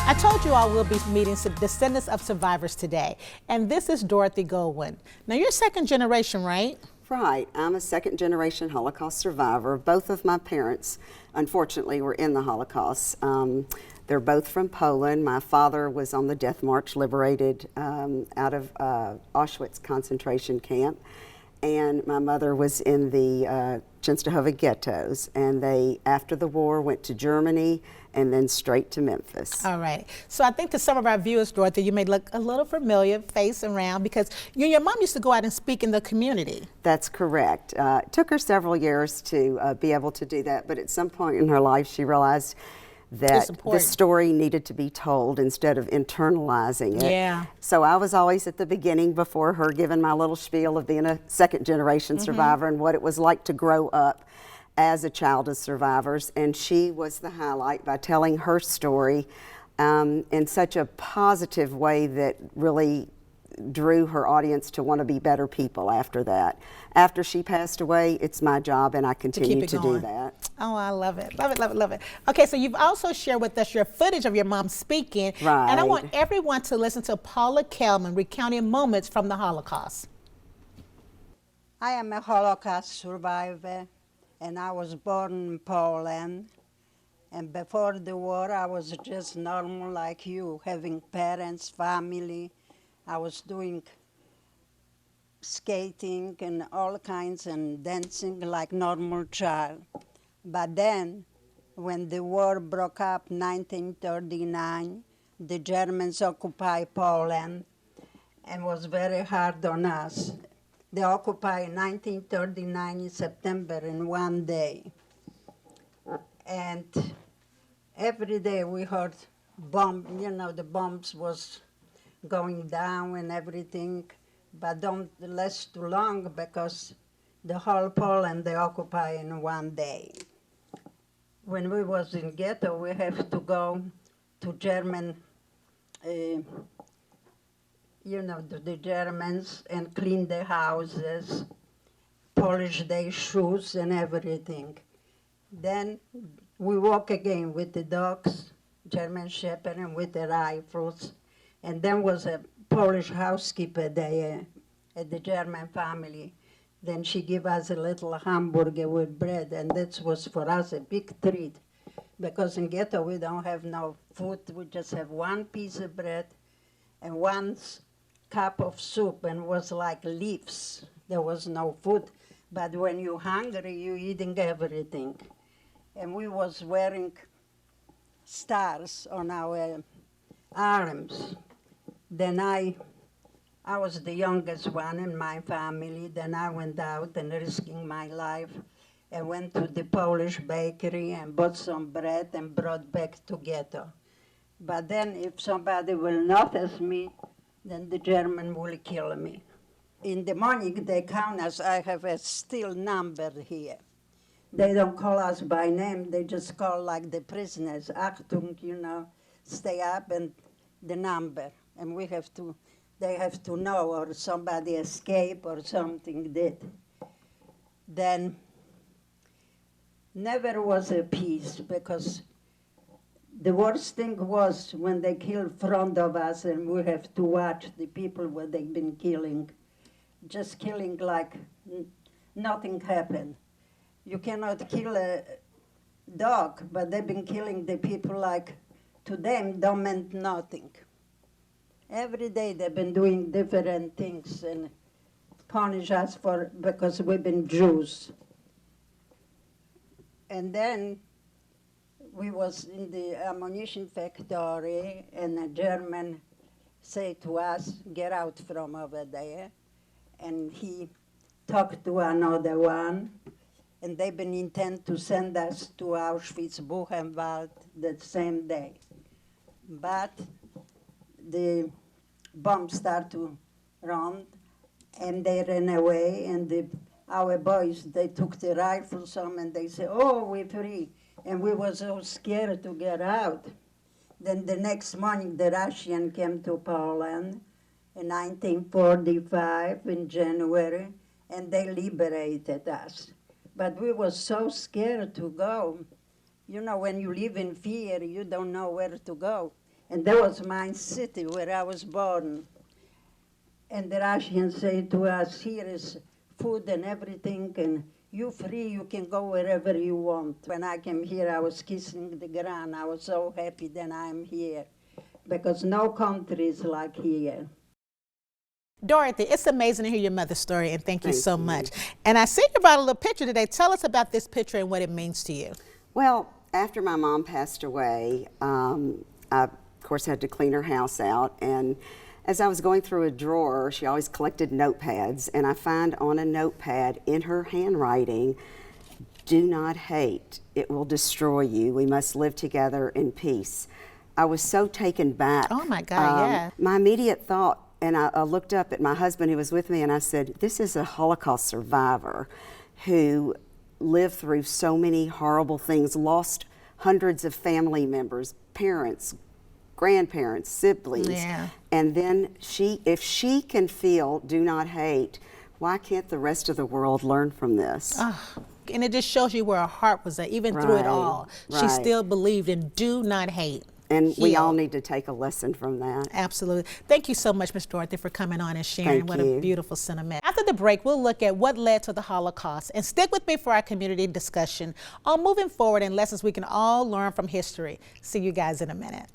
I told you all we'll be meeting some descendants of survivors today, and this is Dorothy Goldwin. Now you're second generation, right? Right. I'm a second generation Holocaust survivor. Both of my parents, unfortunately, were in the Holocaust. They're both from Poland. My father was on the death march, liberated out of Auschwitz concentration camp. And my mother was in the Częstochowa ghettos. And they, after the war, went to Germany and then straight to Memphis. All right. So I think to some of our viewers, Dorothy, you may look a little familiar, face around, because you and your mom used to go out and speak in the community. That's correct. It took her several years to be able to do that, but at some point in her life she realized that the story needed to be told instead of internalizing it. Yeah. So I was always at the beginning before her, giving my little spiel of being a second generation survivor and what it was like to grow up as a child of survivors, and she was the highlight by telling her story in such a positive way that really drew her audience to want to be better people after that. After she passed away, it's my job, and I continue to do that. Oh, I love it. Love it, love it, love it. Okay, so you've also shared with us your footage of your mom speaking. Right. And I want everyone to listen to Paula Kelman recounting moments from the Holocaust. I am a Holocaust survivor, and I was born in Poland. And before the war, I was just normal like you, having parents, family. I was doing skating and all kinds and dancing like normal child. But then, when the war broke up, 1939, the Germans occupied Poland and was very hard on us. They occupied 1939 in September in one day. And every day we heard the bombs was going down and everything, but don't last too long because the whole Poland they occupy in one day. When we was in ghetto, we have to go to German, the Germans and clean their houses, polish their shoes and everything. Then we walk again with the dogs, German Shepherd, and with the rifles. And then was a Polish housekeeper there at the German family. Then she gave us a little hamburger with bread, and that was for us a big treat. Because in ghetto we don't have no food, we just have one piece of bread and one cup of soup, and it was like leaves. There was no food. But when you're hungry, you're eating everything. And we was wearing stars on our arms. Then I was the youngest one in my family. Then I went out and risking my life and went to the Polish bakery and bought some bread and brought back to ghetto. But then if somebody will notice me, then the German will kill me. In the morning they count us. I have a still number here. They don't call us by name, they just call like the prisoners, Achtung, stay up and the number. And they have to know, or somebody escaped or something did. Then never was a peace, because the worst thing was when they killed in front of us and we have to watch the people what they've been killing. Just killing like nothing happened. You cannot kill a dog, but they've been killing the people like to them don't mean nothing. Every day they've been doing different things and punish us because we've been Jews. And then we was in the ammunition factory, and a German said to us, get out from over there. And he talked to another one, and they've been intent to send us to Auschwitz-Buchenwald that same day. But the bombs started to run, and they ran away, and our boys, they took the rifles on, and they said, oh, we're free. And we were so scared to get out. Then the next morning, the Russian came to Poland in 1945, in January, and they liberated us. But we were so scared to go. When you live in fear, you don't know where to go. And that was my city where I was born. And the Russians say to us, here is food and everything, and you free, you can go wherever you want. When I came here, I was kissing the ground. I was so happy that I'm here, because no country is like here. Dorothy, it's amazing to hear your mother's story, and thank you Thank so you. much. And I see you brought a little picture today. Tell us about this picture and what it means to you. Well, after my mom passed away, I, of course, had to clean her house out. And as I was going through a drawer, she always collected notepads. And I find on a notepad in her handwriting, "Do not hate. It will destroy you. We must live together in peace." I was so taken back. Oh, my God, yeah. My immediate thought, and I looked up at my husband who was with me, and I said, this is a Holocaust survivor who lived through so many horrible things, lost hundreds of family members, parents, grandparents, siblings. Yeah. And then if she can feel do not hate, why can't the rest of the world learn from this? And it just shows you where her heart was at, even through it Right, all. She right. still believed in do not hate. And we Heal. all need to take a lesson from that. Absolutely. Thank you so much, Ms. Dorothy, for coming on and sharing. Thank What you. a beautiful sentiment. After the break, we'll look at what led to the Holocaust. And stick with me for our community discussion on moving forward and lessons we can all learn from history. See you guys in a minute.